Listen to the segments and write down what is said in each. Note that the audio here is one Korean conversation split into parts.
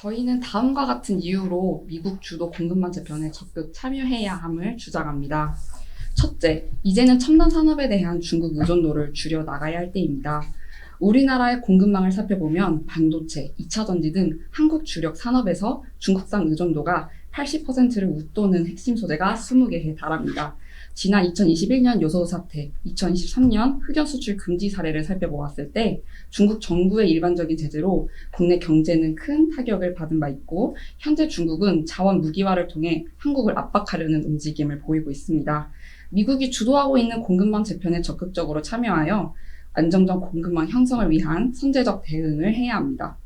저희는 다음과 같은 이유로 미국 주도 공급망 재편에 적극 참여해야 함을 주장합니다. 첫째, 이제는 첨단 산업에 대한 중국 의존도를 줄여 나가야 할 때입니다. 우리나라의 공급망을 살펴보면 반도체, 2차 전지 등 한국 주력 산업에서 중국산 의존도가 80%를 웃도는 핵심 소재가 20개에 달합니다. 지난 2021년 요소 사태, 2023년 흑연 수출 금지 사례를 살펴보았을 때 중국 정부의 일반적인 제재로 국내 경제는 큰 타격을 받은 바 있고, 현재 중국은 자원 무기화를 통해 한국을 압박하려는 움직임을 보이고 있습니다. 미국이 주도하고 있는 공급망 재편에 적극적으로 참여하여 안정적 공급망 형성을 위한 선제적 대응을 해야 합니다.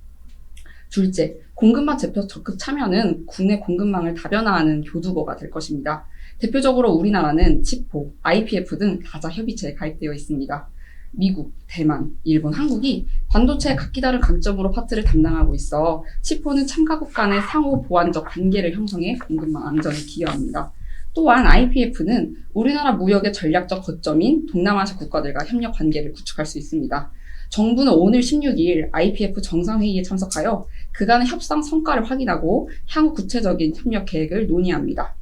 둘째, 공급망 재편 적극 참여는 국내 공급망을 다변화하는 교두보가 될 것입니다. 대표적으로 우리나라는 치포, IPF 등 다자 협의체에 가입되어 있습니다. 미국, 대만, 일본, 한국이 반도체의 각기 다른 강점으로 파트를 담당하고 있어 치포는 참가국 간의 상호 보완적 관계를 형성해 공급망 안정에 기여합니다. 또한 IPF는 우리나라 무역의 전략적 거점인 동남아시아 국가들과 협력 관계를 구축할 수 있습니다. 정부는 오늘 16일 IPF 정상회의에 참석하여 그간의 협상 성과를 확인하고 향후 구체적인 협력 계획을 논의합니다.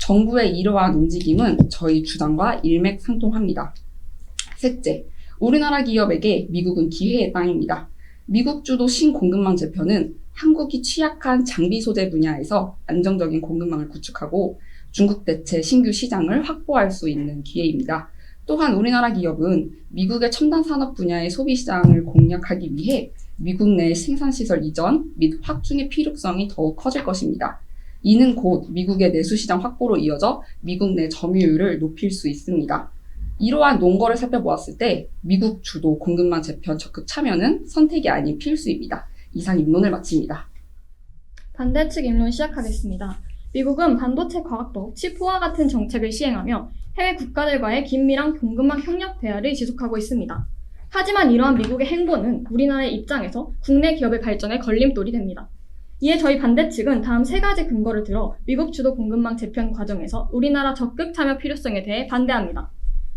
정부의 이러한 움직임은 저희 주장과 일맥상통합니다. 셋째, 우리나라 기업에게 미국은 기회의 땅입니다. 미국 주도 신공급망 재편은 한국이 취약한 장비 소재 분야에서 안정적인 공급망을 구축하고 중국 대체 신규 시장을 확보할 수 있는 기회입니다. 또한 우리나라 기업은 미국의 첨단 산업 분야의 소비 시장을 공략하기 위해 미국 내 생산시설 이전 및 확충의 필요성이 더욱 커질 것입니다. 이는 곧 미국의 내수시장 확보로 이어져 미국 내 점유율을 높일 수 있습니다. 이러한 논거를 살펴보았을 때 미국 주도 공급망 재편 적극 참여는 선택이 아닌 필수입니다. 이상 입론을 마칩니다. 반대 측 입론 시작하겠습니다. 미국은 반도체 과학법, 치포와 같은 정책을 시행하며 해외 국가들과의 긴밀한 공급망 협력 대화를 지속하고 있습니다. 하지만 이러한 미국의 행보는 우리나라의 입장에서 국내 기업의 발전에 걸림돌이 됩니다. 이에 저희 반대 측은 다음 세 가지 근거를 들어 미국 주도 공급망 재편 과정에서 우리나라 적극 참여 필요성에 대해 반대합니다.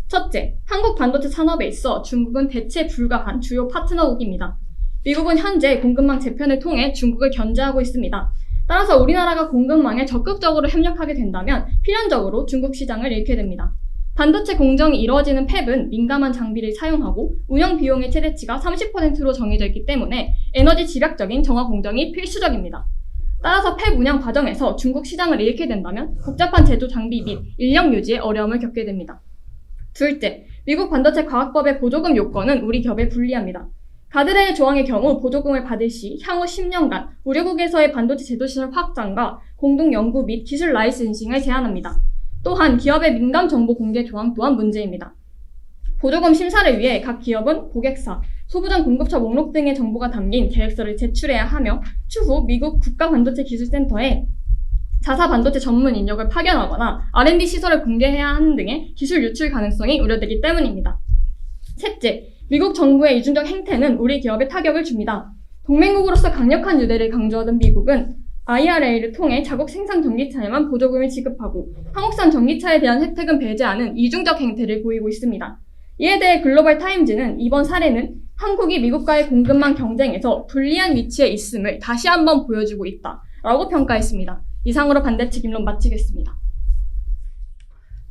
첫째, 한국 반도체 산업에 있어 중국은 대체 불가한 주요 파트너국입니다. 미국은 현재 공급망 재편을 통해 중국을 견제하고 있습니다. 따라서 우리나라가 공급망에 적극적으로 협력하게 된다면 필연적으로 중국 시장을 잃게 됩니다. 반도체 공정이 이루어지는 팹은 민감한 장비를 사용하고 운영 비용의 최대치가 30%로 정해져 있기 때문에 에너지 집약적인 정화 공정이 필수적입니다. 따라서 팹 운영 과정에서 중국 시장을 잃게 된다면 복잡한 제조 장비 및 인력 유지에 어려움을 겪게 됩니다. 둘째, 미국 반도체 과학법의 보조금 요건은 우리 기업에 불리합니다. 가드레일 조항의 경우 보조금을 받을 시 향후 10년간 우려국에서의 반도체 제조시설 확장과 공동 연구 및 기술 라이센싱을 제한합니다. 또한 기업의 민감 정보 공개 조항 또한 문제입니다. 보조금 심사를 위해 각 기업은 고객사, 소부장 공급처 목록 등의 정보가 담긴 계획서를 제출해야 하며 추후 미국 국가반도체기술센터에 자사 반도체 전문 인력을 파견하거나 R&D 시설을 공개해야 하는 등의 기술 유출 가능성이 우려되기 때문입니다. 셋째, 미국 정부의 이중적 행태는 우리 기업에 타격을 줍니다. 동맹국으로서 강력한 유대를 강조하던 미국은 IRA를 통해 자국 생산 전기차에만 보조금을 지급하고 한국산 전기차에 대한 혜택은 배제하는 이중적 행태를 보이고 있습니다. 이에 대해 글로벌 타임즈는 이번 사례는 한국이 미국과의 공급망 경쟁에서 불리한 위치에 있음을 다시 한번 보여주고 있다라고 평가했습니다. 이상으로 반대측 입론 마치겠습니다.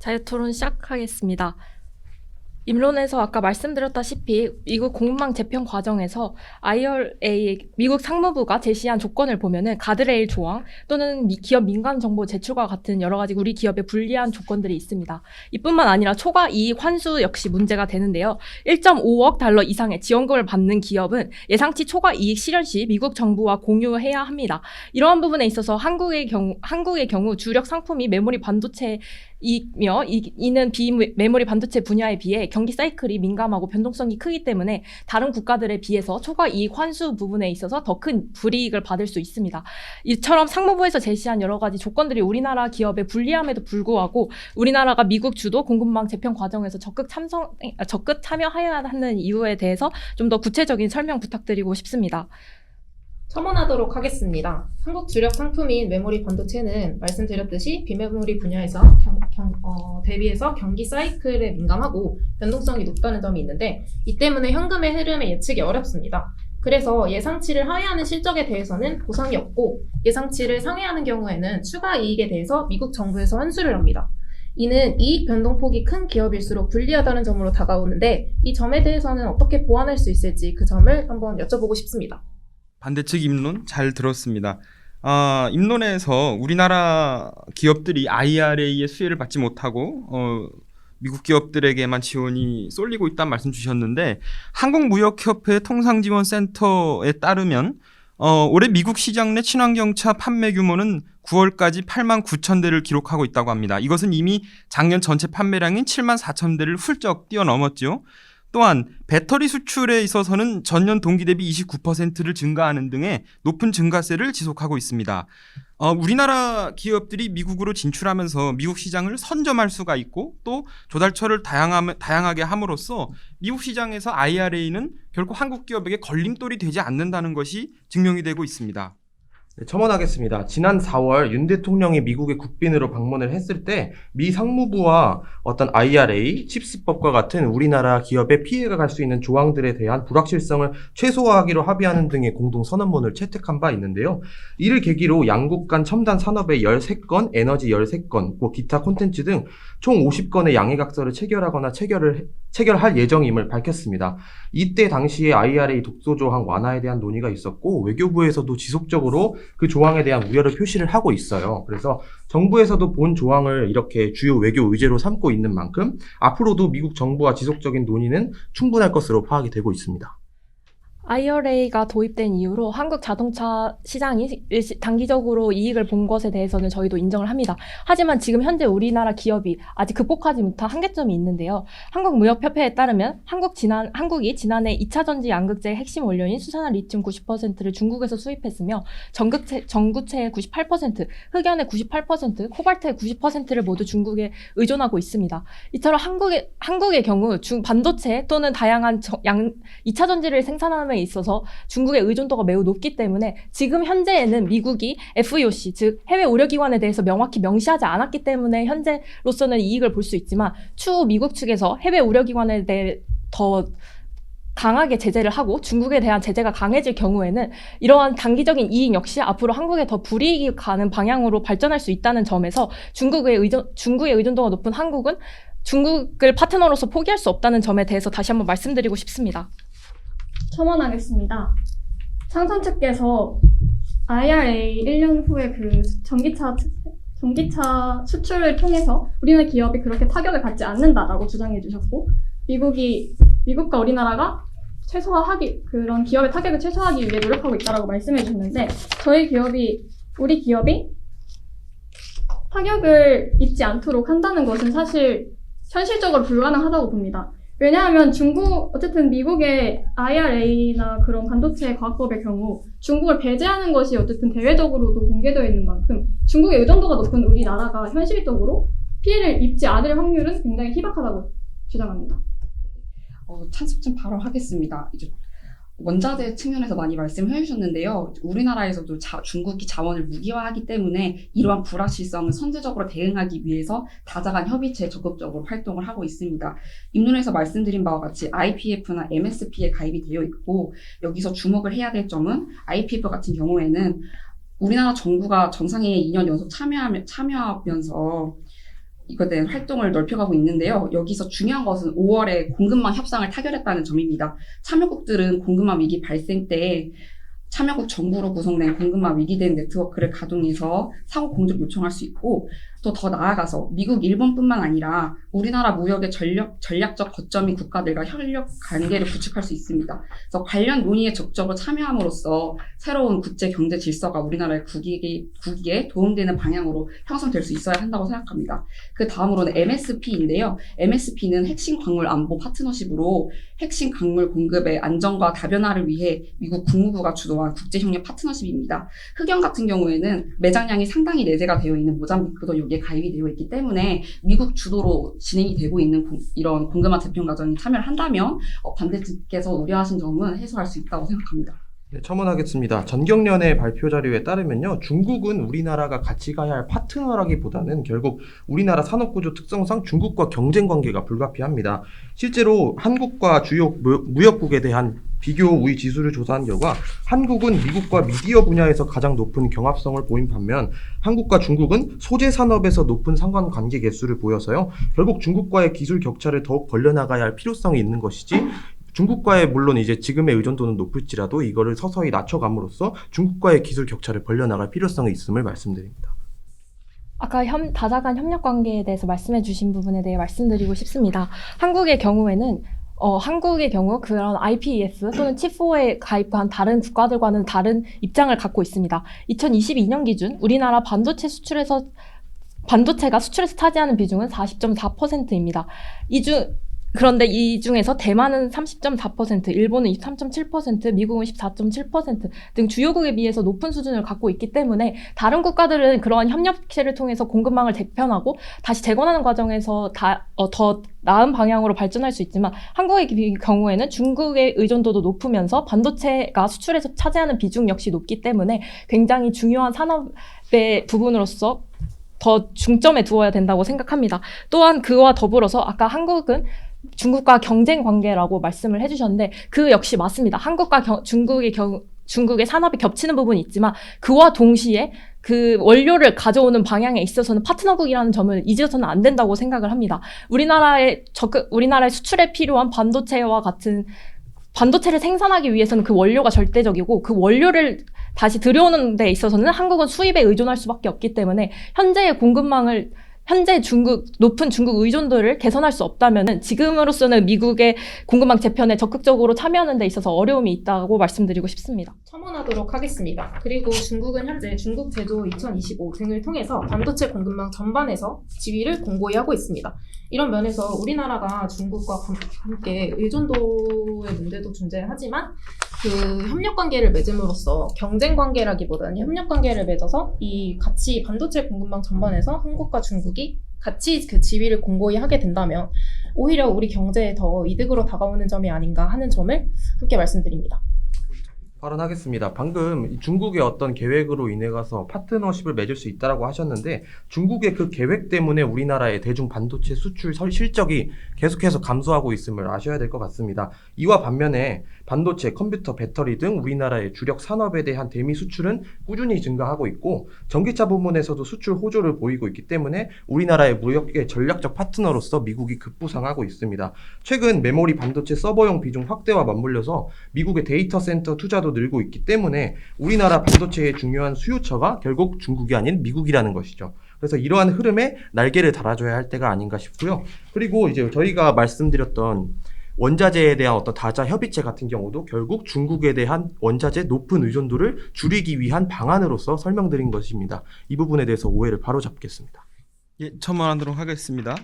자유토론 시작하겠습니다. 입론에서 아까 말씀드렸다시피 미국 공급망 재편 과정에서 IRA, 미국 상무부가 제시한 조건을 보면은 가드레일 조항 또는 기업 민간 정보 제출과 같은 여러 가지 우리 기업에 불리한 조건들이 있습니다. 이뿐만 아니라 초과 이익 환수 역시 문제가 되는데요. 1.5억 달러 이상의 지원금을 받는 기업은 예상치 초과 이익 실현 시 미국 정부와 공유해야 합니다. 이러한 부분에 있어서 한국의 경우 주력 상품이 메모리 반도체 이는 비메모리 반도체 분야에 비해 경기 사이클이 민감하고 변동성이 크기 때문에 다른 국가들에 비해서 초과 이익 환수 부분에 있어서 더 큰 불이익을 받을 수 있습니다. 이처럼 상무부에서 제시한 여러 가지 조건들이 우리나라 기업에 불리함에도 불구하고 우리나라가 미국 주도 공급망 재편 과정에서 적극 참여해야 하는 이유에 대해서 좀 더 구체적인 설명 부탁드리고 싶습니다. 첨언하도록 하겠습니다. 한국 주력 상품인 메모리 반도체는 말씀드렸듯이 비메모리 분야에서 대비해서 경기 사이클에 민감하고 변동성이 높다는 점이 있는데 이 때문에 현금의 흐름의 예측이 어렵습니다. 그래서 예상치를 하회하는 실적에 대해서는 보상이 없고 예상치를 상회하는 경우에는 추가 이익에 대해서 미국 정부에서 환수를 합니다. 이는 이익 변동폭이 큰 기업일수록 불리하다는 점으로 다가오는데 이 점에 대해서는 어떻게 보완할 수 있을지 그 점을 한번 여쭤보고 싶습니다. 반대측 입론 잘 들었습니다. 입론에서 우리나라 기업들이 IRA의 수혜를 받지 못하고 미국 기업들에게만 지원이 쏠리고 있다는 말씀 주셨는데 한국무역협회 통상지원센터에 따르면 올해 미국 시장 내 친환경차 판매 규모는 9월까지 8만 9천 대를 기록하고 있다고 합니다. 이것은 이미 작년 전체 판매량인 7만 4천 대를 훌쩍 뛰어넘었죠. 또한 배터리 수출에 있어서는 전년 동기 대비 29%를 증가하는 등의 높은 증가세를 지속하고 있습니다. 우리나라 기업들이 미국으로 진출하면서 미국 시장을 선점할 수가 있고 또 조달처를 다양하게 함으로써 미국 시장에서 IRA는 결코 한국 기업에게 걸림돌이 되지 않는다는 것이 증명이 되고 있습니다. 네, 첨언하겠습니다. 지난 4월 윤 대통령이 미국에 국빈으로 방문을 했을 때 미 상무부와 어떤 IRA, 칩스법과 같은 우리나라 기업에 피해가 갈 수 있는 조항들에 대한 불확실성을 최소화하기로 합의하는 등의 공동 선언문을 채택한 바 있는데요. 이를 계기로 양국 간 첨단 산업의 13건, 에너지 13건, 기타 콘텐츠 등 총 50건의 양해각서를 체결하거나 체결할 예정임을 밝혔습니다. 이때 당시에 IRA 독소 조항 완화에 대한 논의가 있었고 외교부에서도 지속적으로 그 조항에 대한 우려를 표시를 하고 있어요. 그래서 정부에서도 본 조항을 이렇게 주요 외교 의제로 삼고 있는 만큼 앞으로도 미국 정부와 지속적인 논의는 충분할 것으로 파악이 되고 있습니다. IRA가 도입된 이후로 한국 자동차 시장이 단기적으로 이익을 본 것에 대해서는 저희도 인정을 합니다. 하지만 지금 현재 우리나라 기업이 아직 극복하지 못한 한계점이 있는데요. 한국무역협회에 따르면 한국이 지난해 2차 전지 양극재의 핵심 원료인 수산화 리튬 90%를 중국에서 수입했으며 전구체의 98%, 흑연의 98%, 코발트의 90%를 모두 중국에 의존하고 있습니다. 이처럼 한국의 경우 반도체 또는 다양한 2차 전지를 생산하는 에 있어서 중국의 의존도가 매우 높기 때문에 지금 현재에는 미국이 FEOC, 즉 해외 우려기관에 대해서 명확히 명시하지 않았기 때문에 현재로서는 이익을 볼 수 있지만 추후 미국 측에서 해외 우려기관에 대해 더 강하게 제재를 하고 중국에 대한 제재가 강해질 경우에는 이러한 단기적인 이익 역시 앞으로 한국에 더 불이익이 가는 방향으로 발전할 수 있다는 점에서 중국의 의존도가 높은 한국은 중국을 파트너로서 포기할 수 없다는 점에 대해서 다시 한번 말씀드리고 싶습니다. 첨언하겠습니다. 창선 측께서 IRA 1년 후에 그 전기차 수출을 통해서 우리나라 기업이 그렇게 타격을 받지 않는다라고 주장해 주셨고 미국과 우리나라가 그런 기업의 타격을 최소화하기 위해 노력하고 있다라고 말씀해 주셨는데 우리 기업이 타격을 입지 않도록 한다는 것은 사실 현실적으로 불가능하다고 봅니다. 왜냐하면 어쨌든 미국의 IRA나 그런 반도체 과학법의 경우 중국을 배제하는 것이 어쨌든 대외적으로도 공개되어 있는 만큼 중국의 의존도가 높은 우리나라가 현실적으로 피해를 입지 않을 확률은 굉장히 희박하다고 주장합니다. 찬성 좀 바로 하겠습니다. 이제 원자재 측면에서 많이 말씀해 주셨는데요. 우리나라에서도 중국이 자원을 무기화하기 때문에 이러한 불확실성을 선제적으로 대응하기 위해서 다자간 협의체에 적극적으로 활동을 하고 있습니다. 입론에서 말씀드린 바와 같이 IPF나 MSP에 가입이 되어 있고 여기서 주목을 해야 될 점은 IPF 같은 경우에는 우리나라 정부가 정상회의에 2년 연속 참여하면서 이것에 대한 활동을 넓혀가고 있는데요. 여기서 중요한 것은 5월에 공급망 협상을 타결했다는 점입니다. 참여국들은 공급망 위기 발생 때 참여국 정부로 구성된 공급망 위기 대응 네트워크를 가동해서 상호 공조를 요청할 수 있고 또 더 나아가서 미국, 일본뿐만 아니라 우리나라 무역의 전략적 거점인 국가들과 협력 관계를 구축할 수 있습니다. 그래서 관련 논의에 적극적으로 참여함으로써 새로운 국제 경제 질서가 우리나라의 국익에 도움되는 방향으로 형성될 수 있어야 한다고 생각합니다. 그 다음으로는 MSP인데요. MSP는 핵심 광물 안보 파트너십으로 핵심 광물 공급의 안정과 다변화를 위해 미국 국무부가 주도한 국제협력 파트너십입니다. 흑연 같은 경우에는 매장량이 상당히 내재가 되어 있는 모잠비크도 여기에 가입이 되어 있기 때문에 미국 주도로 진행이 되고 있는 이런 공급망 재편 과정에 참여를 한다면 반대측에서 우려하신 점은 해소할 수 있다고 생각합니다. 네, 첨언하겠습니다. 전경련의 발표 자료에 따르면요, 중국은 우리나라가 같이 가야 할 파트너라기보다는 결국 우리나라 산업구조 특성상 중국과 경쟁 관계가 불가피합니다. 실제로 한국과 주요 무역국에 대한 비교 우위 지수를 조사한 결과 한국은 미국과 미디어 분야에서 가장 높은 경합성을 보인 반면 한국과 중국은 소재 산업에서 높은 상관관계 개수를 보여서요, 결국 중국과의 기술 격차를 더욱 벌려나가야 할 필요성이 있는 것이지, 중국과의 물론 이제 지금의 의존도는 높을지라도 이거를 서서히 낮춰감으로써 중국과의 기술 격차를 벌려나갈 필요성이 있음을 말씀드립니다. 아까 다자간 협력 관계에 대해서 말씀해 주신 부분에 대해 말씀드리고 싶습니다. 한국의 경우 그런 IPEF 또는 칩4에 가입한 다른 국가들과는 다른 입장을 갖고 있습니다. 2022년 기준 우리나라 반도체가 수출에서 차지하는 비중은 40.4%입니다. 그런데 이 중에서 대만은 30.4%, 일본은 23.7%, 미국은 14.7% 등 주요국에 비해서 높은 수준을 갖고 있기 때문에 다른 국가들은 그러한 협력체를 통해서 공급망을 재편하고 다시 재건하는 과정에서 더 나은 방향으로 발전할 수 있지만 한국의 경우에는 중국의 의존도도 높으면서 반도체가 수출에서 차지하는 비중 역시 높기 때문에 굉장히 중요한 산업의 부분으로서 더 중점에 두어야 된다고 생각합니다. 또한 그와 더불어서 아까 한국은 중국과 경쟁 관계라고 말씀을 해주셨는데 그 역시 맞습니다. 한국과 중국의 산업이 겹치는 부분이 있지만 그와 동시에 그 원료를 가져오는 방향에 있어서는 파트너국이라는 점을 잊어서는 안 된다고 생각을 합니다. 우리나라의 수출에 필요한 반도체와 같은 반도체를 생산하기 위해서는 그 원료가 절대적이고 그 원료를 다시 들여오는 데 있어서는 한국은 수입에 의존할 수밖에 없기 때문에 높은 중국 의존도를 개선할 수 없다면 지금으로서는 미국의 공급망 재편에 적극적으로 참여하는 데 있어서 어려움이 있다고 말씀드리고 싶습니다. 첨언하도록 하겠습니다. 그리고 중국은 현재 중국 제조 2025 등을 통해서 반도체 공급망 전반에서 지위를 공고히 하고 있습니다. 이런 면에서 우리나라가 중국과 함께 의존도의 문제도 존재하지만 그 협력 관계를 맺음으로써 경쟁 관계라기보다는 협력 관계를 맺어서 이 같이 반도체 공급망 전반에서 한국과 중국이 같이 그 지위를 공고히 하게 된다면 오히려 우리 경제에 더 이득으로 다가오는 점이 아닌가 하는 점을 함께 말씀드립니다. 발언하겠습니다. 방금 중국의 어떤 계획으로 인해 가서 파트너십을 맺을 수 있다라고 하셨는데 중국의 그 계획 때문에 우리나라의 대중 반도체 수출 실적이 계속해서 감소하고 있음을 아셔야 될 것 같습니다. 이와 반면에 반도체, 컴퓨터, 배터리 등 우리나라의 주력 산업에 대한 대미 수출은 꾸준히 증가하고 있고 전기차 부문에서도 수출 호조를 보이고 있기 때문에 우리나라의 무역의 전략적 파트너로서 미국이 급부상하고 있습니다. 최근 메모리 반도체 서버용 비중 확대와 맞물려서 미국의 데이터 센터 투자도 늘고 있기 때문에 우리나라 반도체의 중요한 수요처가 결국 중국이 아닌 미국이라는 것이죠. 그래서 이러한 흐름에 날개를 달아줘야 할 때가 아닌가 싶고요. 그리고 이제 저희가 말씀드렸던 원자재에 대한 어떤 다자 협의체 같은 경우도 결국 중국에 대한 원자재 높은 의존도를 줄이기 위한 방안으로서 설명드린 것입니다. 이 부분에 대해서 오해를 바로잡겠습니다. 예, 첨언하도록 하겠습니다.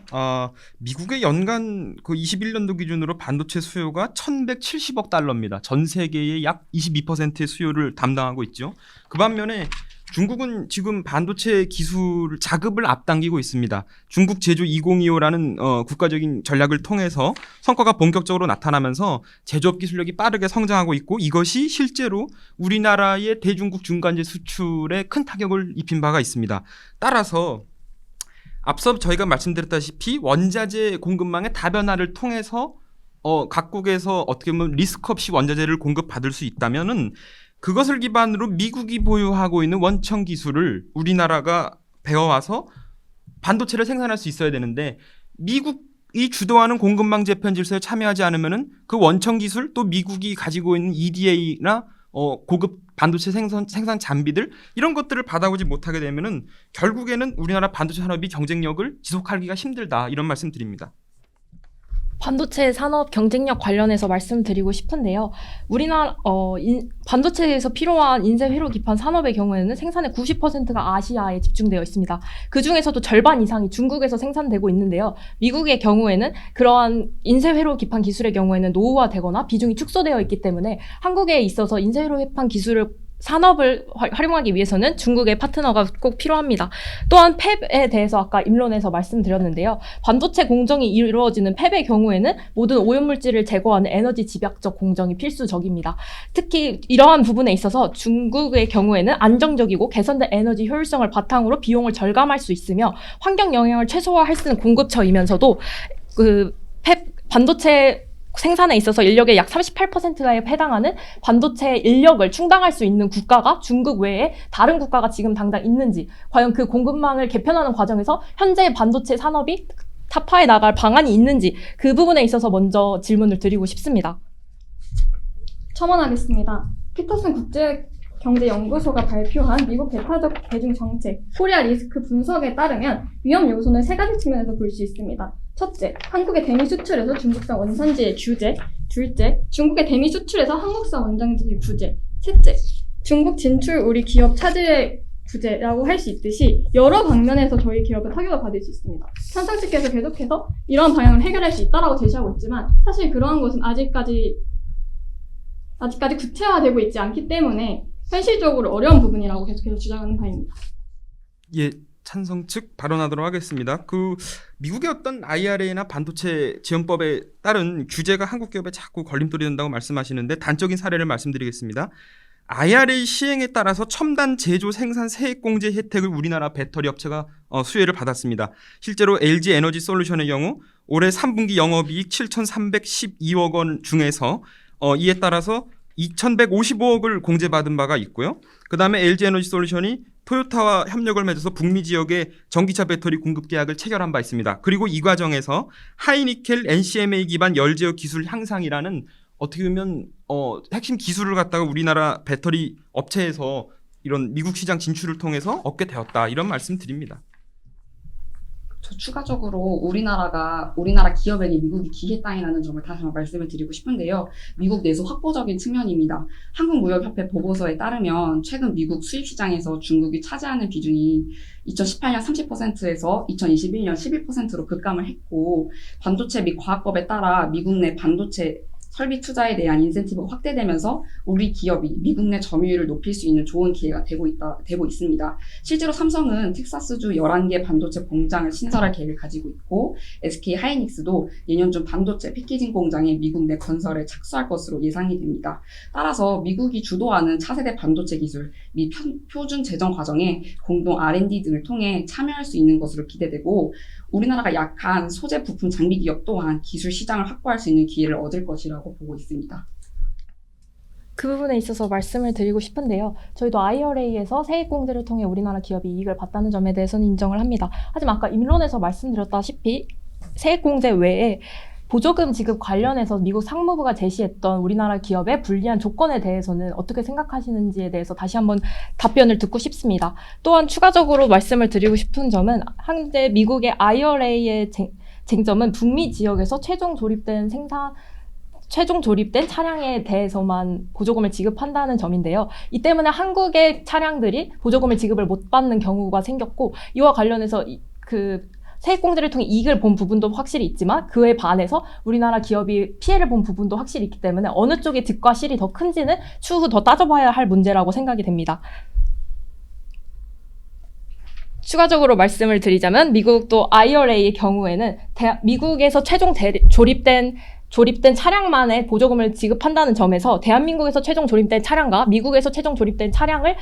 미국의 연간 그 21년도 기준으로 반도체 수요가 1,170억 달러입니다. 전 세계의 약 22%의 수요를 담당하고 있죠. 그 반면에 중국은 지금 반도체 기술 자급을 앞당기고 있습니다. 중국 제조 2025라는 국가적인 전략을 통해서 성과가 본격적으로 나타나면서 제조업 기술력이 빠르게 성장하고 있고 이것이 실제로 우리나라의 대중국 중간재 수출에 큰 타격을 입힌 바가 있습니다. 따라서 앞서 저희가 말씀드렸다시피 원자재 공급망의 다변화를 통해서 각국에서 어떻게 보면 리스크 없이 원자재를 공급받을 수 있다면은 그것을 기반으로 미국이 보유하고 있는 원천 기술을 우리나라가 배워와서 반도체를 생산할 수 있어야 되는데 미국이 주도하는 공급망 재편 질서에 참여하지 않으면은 그 원천 기술 또 미국이 가지고 있는 EDA나 고급 반도체 생산 장비들 이런 것들을 받아오지 못하게 되면은 결국에는 우리나라 반도체 산업이 경쟁력을 지속하기가 힘들다 이런 말씀드립니다. 반도체 산업 경쟁력 관련해서 말씀드리고 싶은데요. 우리나라 반도체에서 필요한 인쇄 회로 기판 산업의 경우에는 생산의 90%가 아시아에 집중되어 있습니다. 그 중에서도 절반 이상이 중국에서 생산되고 있는데요. 미국의 경우에는 그러한 인쇄 회로 기판 기술의 경우에는 노후화되거나 비중이 축소되어 있기 때문에 한국에 있어서 인쇄 회로 기판 기술을 산업을 활용하기 위해서는 중국의 파트너가 꼭 필요합니다. 또한 팹에 대해서 아까 임론에서 말씀드렸는데요. 반도체 공정이 이루어지는 팹의 경우에는 모든 오염물질을 제거하는 에너지 집약적 공정이 필수적입니다. 특히 이러한 부분에 있어서 중국의 경우에는 안정적이고 개선된 에너지 효율성을 바탕으로 비용을 절감할 수 있으며 환경 영향을 최소화할 수 있는 공급처이면서도 그 팹 반도체 생산에 있어서 인력의 약 38%에 해당하는 반도체 인력을 충당할 수 있는 국가가 중국 외에 다른 국가가 지금 당장 있는지, 과연 그 공급망을 개편하는 과정에서 현재 반도체 산업이 타파해 나갈 방안이 있는지, 그 부분에 있어서 먼저 질문을 드리고 싶습니다. 첨언하겠습니다. 피터슨 국제경제연구소가 발표한 미국 배타적 대중정책 코리아 리스크 분석에 따르면 위험 요소는 세 가지 측면에서 볼 수 있습니다. 첫째, 한국의 대미 수출에서 중국산 원산지의 규제. 둘째, 중국의 대미 수출에서 한국산 원산지의 규제. 셋째, 중국 진출 우리 기업 차질의 규제라고 할 수 있듯이 여러 방면에서 저희 기업은 타격을 받을 수 있습니다. 현상측에서 계속해서 이러한 방향을 해결할 수 있다고 제시하고 있지만 사실 그러한 것은 아직까지 구체화되고 있지 않기 때문에 현실적으로 어려운 부분이라고 계속해서 주장하는 바입니다. 예, 찬성 측 발언하도록 하겠습니다. 미국의 어떤 IRA나 반도체 지원법에 따른 규제가 한국 기업에 자꾸 걸림돌이 된다고 말씀하시는데 단적인 사례를 말씀드리겠습니다. IRA 시행에 따라서 첨단 제조 생산 세액공제 혜택을 우리나라 배터리 업체가 수혜를 받았습니다. 실제로 LG 에너지 솔루션의 경우 올해 3분기 영업이익 7,312억 원 중에서 이에 따라서 2,155억을 공제받은 바가 있고요. 그 다음에 LG 에너지 솔루션이 토요타와 협력을 맺어서 북미 지역에 전기차 배터리 공급 계약을 체결한 바 있습니다. 그리고 이 과정에서 하이니켈 NCMA 기반 열제어 기술 향상이라는 어떻게 보면 핵심 기술을 갖다가 우리나라 배터리 업체에서 이런 미국 시장 진출을 통해서 얻게 되었다. 이런 말씀 드립니다. 저 추가적으로 우리나라 기업에게 미국이 기계 땅이라는 점을 다시 한번 말씀을 드리고 싶은데요. 미국 내수 확보적인 측면입니다. 한국무역협회 보고서에 따르면 최근 미국 수입 시장에서 중국이 차지하는 비중이 2018년 30%에서 2021년 12%로 급감을 했고, 반도체 및 과학법에 따라 미국 내 반도체 설비 투자에 대한 인센티브가 확대되면서 우리 기업이 미국 내 점유율을 높일 수 있는 좋은 기회가 되고 있습니다. 실제로 삼성은 텍사스주 11개 반도체 공장을 신설할 계획을 가지고 있고, SK 하이닉스도 내년 중 반도체 패키징 공장의 미국 내 건설에 착수할 것으로 예상이 됩니다. 따라서 미국이 주도하는 차세대 반도체 기술 및 표준 제정 과정에 공동 R&D 등을 통해 참여할 수 있는 것으로 기대되고, 우리나라가 약한 소재 부품 장비 기업 또한 기술 시장을 확보할 수 있는 기회를 얻을 것이라고 보고 있습니다. 그 부분에 있어서 말씀을 드리고 싶은데요. 저희도 IRA에서 세액 공제를 통해 우리나라 기업이 이익을 봤다는 점에 대해서는 인정을 합니다. 하지만 아까 임론에서 말씀드렸다시피 세액 공제 외에 보조금 지급 관련해서 미국 상무부가 제시했던 우리나라 기업의 불리한 조건에 대해서는 어떻게 생각하시는지에 대해서 다시 한번 답변을 듣고 싶습니다. 또한 추가적으로 말씀을 드리고 싶은 점은 현재 미국의 IRA의 쟁점은 북미 지역에서 최종 조립된 차량에 대해서만 보조금을 지급한다는 점인데요. 이 때문에 한국의 차량들이 보조금을 지급을 못 받는 경우가 생겼고, 이와 관련해서 세액공제를 통해 이익을 본 부분도 확실히 있지만 그에 반해서 우리나라 기업이 피해를 본 부분도 확실히 있기 때문에 어느 쪽의 득과 실이 더 큰지는 추후 더 따져봐야 할 문제라고 생각이 됩니다. 추가적으로 말씀을 드리자면 미국도 IRA의 경우에는 미국에서 최종 조립된 차량만의 보조금을 지급한다는 점에서 대한민국에서 최종 조립된 차량과 미국에서 최종 조립된 차량을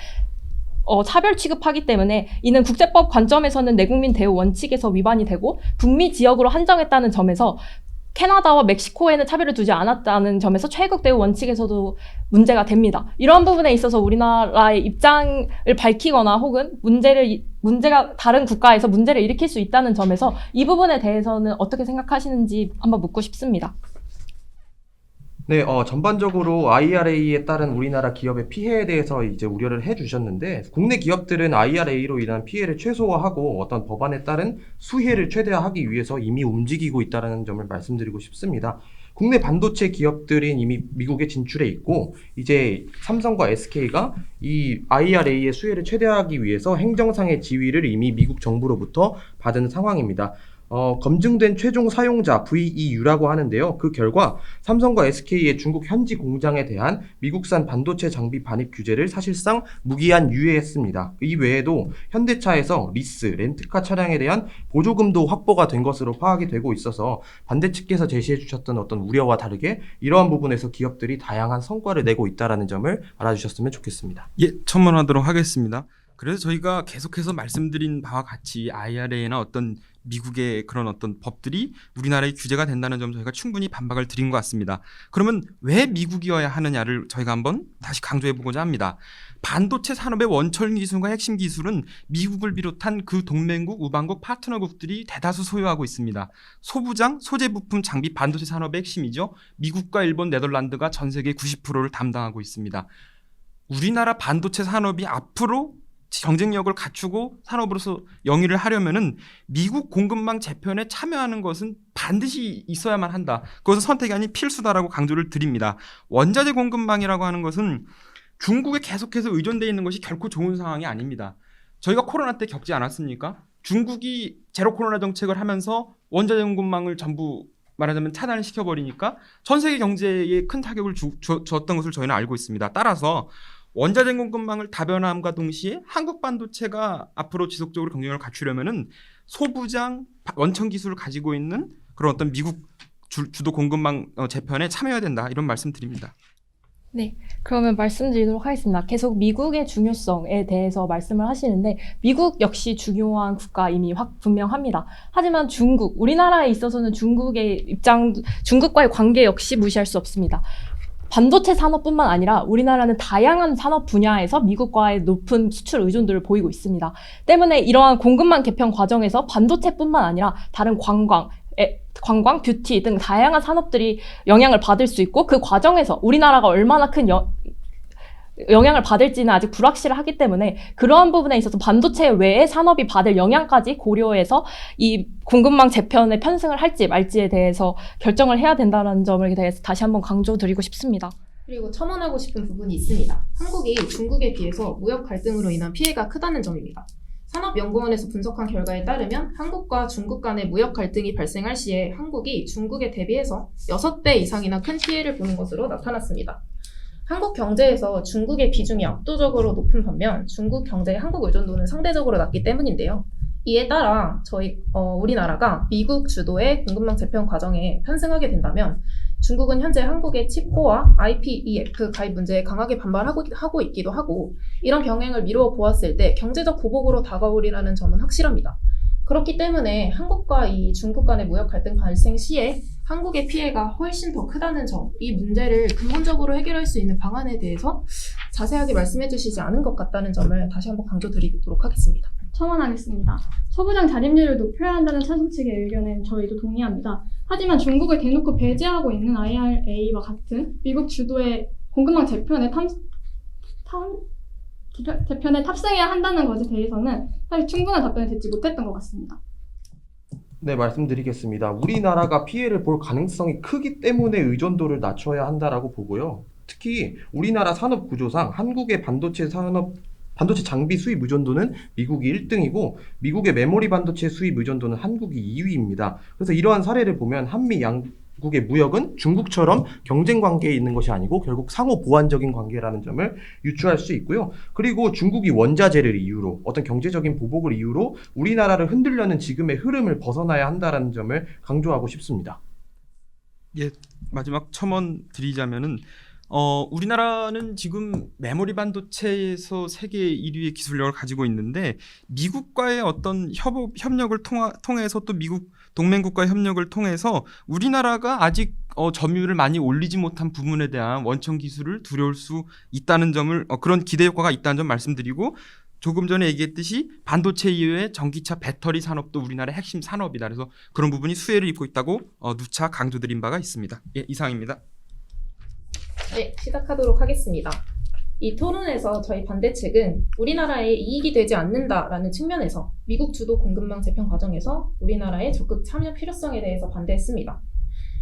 차별 취급하기 때문에 이는 국제법 관점에서는 내국민 대우 원칙에서 위반이 되고, 북미 지역으로 한정했다는 점에서 캐나다와 멕시코에는 차별을 두지 않았다는 점에서 최애국 대우 원칙에서도 문제가 됩니다. 이런 부분에 있어서 우리나라의 입장을 밝히거나 혹은 문제가 다른 국가에서 문제를 일으킬 수 있다는 점에서 이 부분에 대해서는 어떻게 생각하시는지 한번 묻고 싶습니다. 네, 전반적으로 IRA에 따른 우리나라 기업의 피해에 대해서 이제 우려를 해주셨는데, 국내 기업들은 IRA로 인한 피해를 최소화하고 어떤 법안에 따른 수혜를 최대화하기 위해서 이미 움직이고 있다는 점을 말씀드리고 싶습니다. 국내 반도체 기업들은 이미 미국에 진출해 있고, 이제 삼성과 SK가 이 IRA의 수혜를 최대화하기 위해서 행정상의 지위를 이미 미국 정부로부터 받은 상황입니다. 검증된 최종 사용자 VEU라고 하는데요. 그 결과 삼성과 SK의 중국 현지 공장에 대한 미국산 반도체 장비 반입 규제를 사실상 무기한 유예했습니다. 이 외에도 현대차에서 리스, 렌트카 차량에 대한 보조금도 확보가 된 것으로 파악이 되고 있어서 반대 측께서 제시해 주셨던 어떤 우려와 다르게 이러한 부분에서 기업들이 다양한 성과를 내고 있다는 점을 알아주셨으면 좋겠습니다. 예, 첨언하도록 하겠습니다. 그래서 저희가 계속해서 말씀드린 바와 같이 IRA나 어떤 미국의 그런 어떤 법들이 우리나라에 규제가 된다는 점 저희가 충분히 반박을 드린 것 같습니다. 그러면 왜 미국이어야 하느냐를 저희가 한번 다시 강조해 보고자 합니다. 반도체 산업의 원천 기술과 핵심 기술은 미국을 비롯한 그 동맹국, 우방국, 파트너국들이 대다수 소유하고 있습니다. 소부장, 소재 부품, 장비, 반도체 산업의 핵심이죠. 미국과 일본, 네덜란드가 전 세계 90%를 담당하고 있습니다. 우리나라 반도체 산업이 앞으로 경쟁력을 갖추고 산업으로서 영위를 하려면은 미국 공급망 재편에 참여하는 것은 반드시 있어야만 한다. 그것은 선택이 아닌 필수다라고 강조를 드립니다. 원자재 공급망이라고 하는 것은 중국에 계속해서 의존되어 있는 것이 결코 좋은 상황이 아닙니다. 저희가 코로나 때 겪지 않았습니까? 중국이 제로 코로나 정책을 하면서 원자재 공급망을 전부 말하자면 차단을 시켜버리니까 전 세계 경제에 큰 타격을 줬던 것을 저희는 알고 있습니다. 따라서 원자재 공급망을 다변화함과 동시에 한국 반도체가 앞으로 지속적으로 경쟁력을 갖추려면은 소부장, 원천 기술을 가지고 있는 그런 어떤 미국 주도 공급망 재편에 참여해야 된다. 이런 말씀드립니다. 네, 그러면 말씀드리도록 하겠습니다. 계속 미국의 중요성에 대해서 말씀을 하시는데 미국 역시 중요한 국가임이 분명합니다. 하지만 중국, 우리나라에 있어서는 중국과의 관계 역시 무시할 수 없습니다. 반도체 산업뿐만 아니라 우리나라는 다양한 산업 분야에서 미국과의 높은 수출 의존도를 보이고 있습니다. 때문에 이러한 공급망 개편 과정에서 반도체뿐만 아니라 다른 관광, 뷰티 등 다양한 산업들이 영향을 받을 수 있고 그 과정에서 우리나라가 얼마나 큰 영향을 받을지는 아직 불확실하기 때문에 그러한 부분에 있어서 반도체 외의 산업이 받을 영향까지 고려해서 이 공급망 재편에 편승을 할지 말지에 대해서 결정을 해야 된다는 점을 대해서 다시 한번 강조드리고 싶습니다. 그리고 첨언하고 싶은 부분이 있습니다. 한국이 중국에 비해서 무역 갈등으로 인한 피해가 크다는 점입니다. 산업연구원에서 분석한 결과에 따르면 한국과 중국 간의 무역 갈등이 발생할 시에 한국이 중국에 대비해서 6배 이상이나 큰 피해를 보는 것으로 나타났습니다. 한국 경제에서 중국의 비중이 압도적으로 높은 반면 중국 경제의 한국 의존도는 상대적으로 낮기 때문인데요. 이에 따라 우리나라가 미국 주도의 공급망 재편 과정에 편승하게 된다면 중국은 현재 한국의 칩보와 IPEF 가입 문제에 강하게 반발하고 있기도 하고 이런 병행을 미루어 보았을 때 경제적 보복으로 다가오리라는 점은 확실합니다. 그렇기 때문에 한국과 이 중국 간의 무역 갈등 발생 시에 한국의 피해가 훨씬 더 크다는 점, 이 문제를 근본적으로 해결할 수 있는 방안에 대해서 자세하게 말씀해 주시지 않은 것 같다는 점을 다시 한번 강조드리도록 하겠습니다. 첨언하겠습니다. 소부장 자립률을 높여야 한다는 찬성 측의 의견엔 저희도 동의합니다. 하지만 중국을 대놓고 배제하고 있는 IRA와 같은 미국 주도의 공급망 재편에 탑승해야 한다는 것에 대해서는 사실 충분한 답변을 듣지 못했던 것 같습니다. 네, 말씀드리겠습니다. 우리나라가 피해를 볼 가능성이 크기 때문에 의존도를 낮춰야 한다라고 보고요. 특히 우리나라 산업 구조상 한국의 반도체 장비 수입 의존도는 미국이 1등이고 미국의 메모리 반도체 수입 의존도는 한국이 2위입니다. 그래서 이러한 사례를 보면 한미 양국의 무역은 중국처럼 경쟁 관계에 있는 것이 아니고 결국 상호 보완적인 관계라는 점을 유추할 수 있고요. 그리고 중국이 원자재를 이유로 어떤 경제적인 보복을 이유로 우리나라를 흔들려는 지금의 흐름을 벗어나야 한다는 점을 강조하고 싶습니다. 예, 마지막 첨언 드리자면은 우리나라는 지금 메모리 반도체에서 세계 1위의 기술력을 가지고 있는데 미국과의 어떤 협력을 통해서 또 미국 동맹국과의 협력을 통해서 우리나라가 아직 점유율을 많이 올리지 못한 부분에 대한 원천 기술을 두려울 수 있다는 점을 그런 기대 효과가 있다는 점 말씀드리고 조금 전에 얘기했듯이 반도체 이외에 전기차 배터리 산업도 우리나라의 핵심 산업이다. 그래서 그런 부분이 수혜를 입고 있다고 누차 강조드린 바가 있습니다. 예, 이상입니다. 네, 시작하도록 하겠습니다. 이 토론에서 저희 반대 측은 우리나라에 이익이 되지 않는다라는 측면에서 미국 주도 공급망 재편 과정에서 우리나라의 적극 참여 필요성에 대해서 반대했습니다.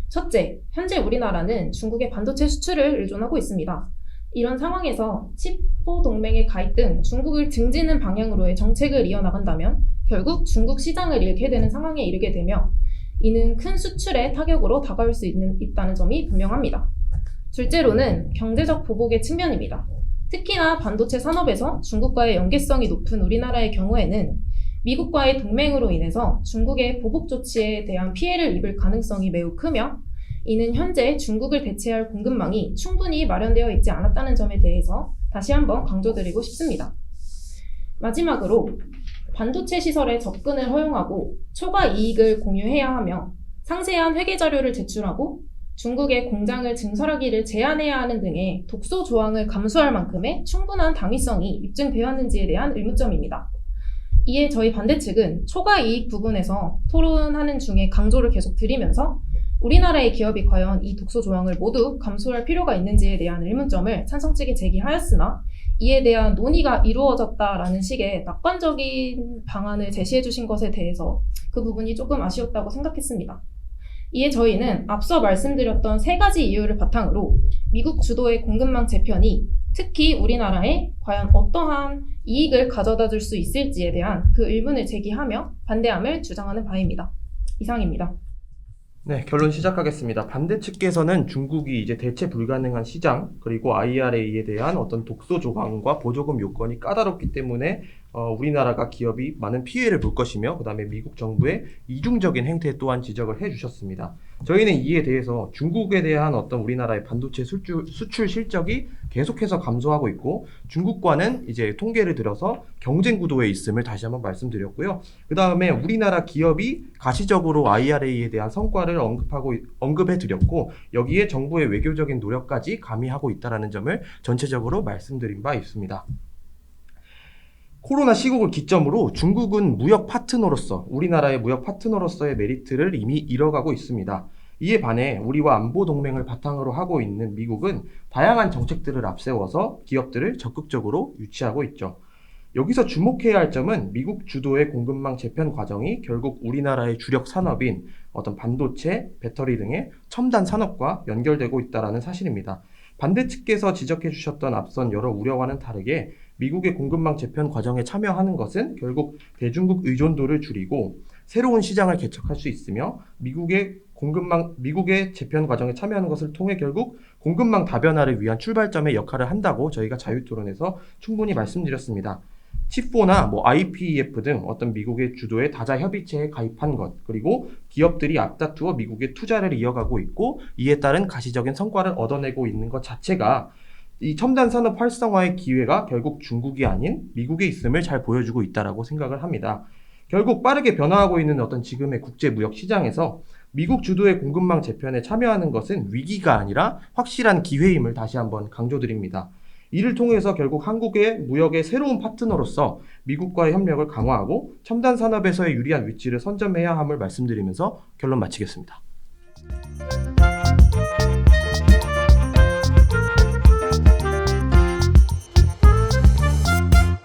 첫째, 현재 우리나라는 중국의 반도체 수출을 의존하고 있습니다. 이런 상황에서 칩보 동맹의 가입 등 중국을 등지는 방향으로의 정책을 이어나간다면 결국 중국 시장을 잃게 되는 상황에 이르게 되며 이는 큰 수출에 타격으로 다가올 수 있다는 점이 분명합니다. 둘째로는 경제적 보복의 측면입니다. 특히나 반도체 산업에서 중국과의 연계성이 높은 우리나라의 경우에는 미국과의 동맹으로 인해서 중국의 보복 조치에 대한 피해를 입을 가능성이 매우 크며 이는 현재 중국을 대체할 공급망이 충분히 마련되어 있지 않았다는 점에 대해서 다시 한번 강조드리고 싶습니다. 마지막으로 반도체 시설의 접근을 허용하고 초과 이익을 공유해야 하며 상세한 회계 자료를 제출하고 중국의 공장을 증설하기를 제한해야 하는 등의 독소 조항을 감수할 만큼의 충분한 당위성이 입증되었는지에 대한 의문점입니다. 이에 저희 반대 측은 초과 이익 부분에서 토론하는 중에 강조를 계속 드리면서 우리나라의 기업이 과연 이 독소 조항을 모두 감수할 필요가 있는지에 대한 의문점을 찬성 측에 제기하였으나 이에 대한 논의가 이루어졌다라는 식의 낙관적인 방안을 제시해 주신 것에 대해서 그 부분이 조금 아쉬웠다고 생각했습니다. 이에 저희는 앞서 말씀드렸던 세 가지 이유를 바탕으로 미국 주도의 공급망 재편이 특히 우리나라에 과연 어떠한 이익을 가져다 줄 수 있을지에 대한 그 의문을 제기하며 반대함을 주장하는 바입니다. 이상입니다. 네, 결론 시작하겠습니다. 반대 측께서는 중국이 이제 대체 불가능한 시장, 그리고 IRA에 대한 어떤 독소 조항과 보조금 요건이 까다롭기 때문에 우리나라가 기업이 많은 피해를 볼 것이며, 그 다음에 미국 정부의 이중적인 행태 또한 지적을 해주셨습니다. 저희는 이에 대해서 중국에 대한 어떤 우리나라의 반도체 수출 실적이 계속해서 감소하고 있고, 중국과는 이제 통계를 들어서 경쟁 구도에 있음을 다시 한번 말씀드렸고요. 그 다음에 우리나라 기업이 가시적으로 IRA에 대한 성과를 언급해 드렸고, 여기에 정부의 외교적인 노력까지 가미하고 있다는 점을 전체적으로 말씀드린 바 있습니다. 코로나 시국을 기점으로 중국은 무역 파트너로서, 우리나라의 무역 파트너로서의 메리트를 이미 잃어가고 있습니다. 이에 반해 우리와 안보 동맹을 바탕으로 하고 있는 미국은 다양한 정책들을 앞세워서 기업들을 적극적으로 유치하고 있죠. 여기서 주목해야 할 점은 미국 주도의 공급망 재편 과정이 결국 우리나라의 주력 산업인 어떤 반도체, 배터리 등의 첨단 산업과 연결되고 있다는 사실입니다. 반대 측께서 지적해 주셨던 앞선 여러 우려와는 다르게 미국의 공급망 재편 과정에 참여하는 것은 결국 대중국 의존도를 줄이고 새로운 시장을 개척할 수 있으며 미국의 재편 과정에 참여하는 것을 통해 결국 공급망 다변화를 위한 출발점의 역할을 한다고 저희가 자유토론에서 충분히 말씀드렸습니다. 칩4나 IPEF 등 어떤 미국의 주도의 다자 협의체에 가입한 것, 그리고 기업들이 앞다투어 미국의 투자를 이어가고 있고 이에 따른 가시적인 성과를 얻어내고 있는 것 자체가 이 첨단 산업 활성화의 기회가 결국 중국이 아닌 미국에 있음을 잘 보여주고 있다라고 생각을 합니다. 결국 빠르게 변화하고 있는 어떤 지금의 국제 무역 시장에서 미국 주도의 공급망 재편에 참여하는 것은 위기가 아니라 확실한 기회임을 다시 한번 강조드립니다. 이를 통해서 결국 한국의 무역의 새로운 파트너로서 미국과의 협력을 강화하고 첨단 산업에서의 유리한 위치를 선점해야 함을 말씀드리면서 결론 마치겠습니다.